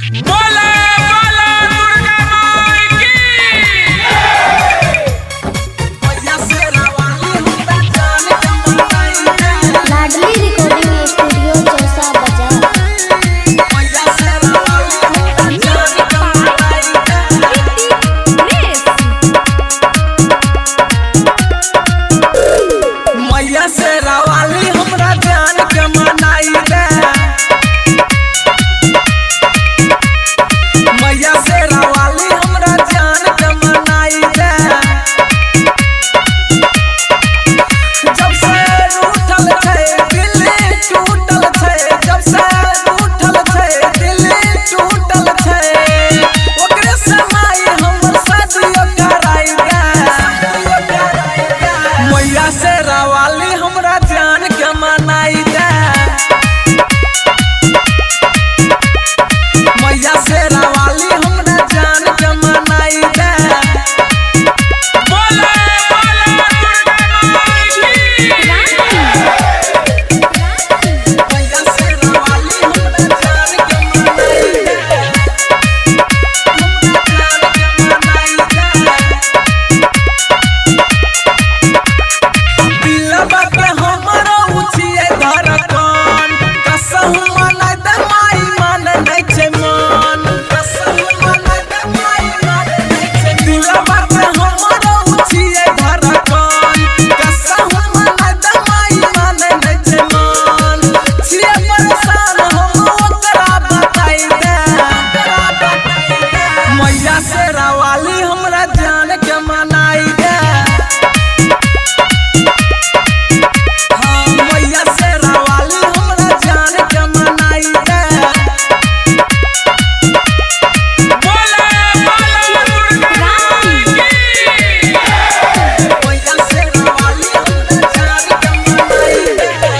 बोला बोला दुर्गा माई की। लाडली रिकॉर्डिंग स्टूडियो चौसा बाजार। मैया से रवाली हमरा जान के मनाई दे। मैया से रवाली हमरा जान के मनाई दे। जब से रूठल छै दिल टूटल छै, जब से रूठल छै दिल टूटल छै, ओकरे से माई हमर शादियो कराई दे। मैया से रवाली हमरा जान के मनाई दे। मैया से रवाली हमरा जान के मनाई दे। बोला बोला दुर्गा माई की। मैया से रवाली हमरा जान के मनाई दे। हमरा जान के मनाई दे। दिलवा पे हमरो उछिए धड़कन, कसहु मनाई दे माई मन नै छै मन, कसहु मनाई दे माई मन नै छै। दिलवा पे हमरो उछिए धड़कन, कसहु मनाई दे माई मन नै छै मन। छिए परेशान हम ओकरा बताई दे। मैया से रवाली हमरा जान के मनाई दे। मैया से रवाली हमरा जान के मनाई दे। बोला बोला दुर्गा माई की। मैया से रवाली हमरा जान के मनाई दे।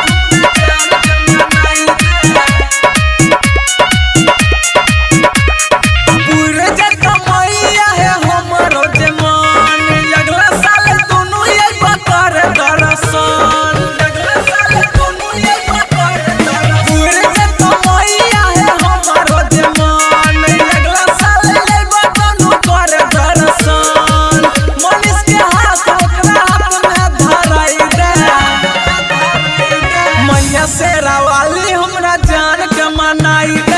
हमरा जान के मनाई दे। पूरे जग मैया है हमरो जे मन, अगला साल दुनू अइबा कर दर्शन, अगला साल दुनू अइबा कर दर्शन। पूरे जग मैया है हमरो जे मन, अगला साल अइबा दुनू कर दर्शन। मनीष के हाथ ओकरा हाथ में धराई दे। मैया से रवाली हमरा जान के मनाई दे।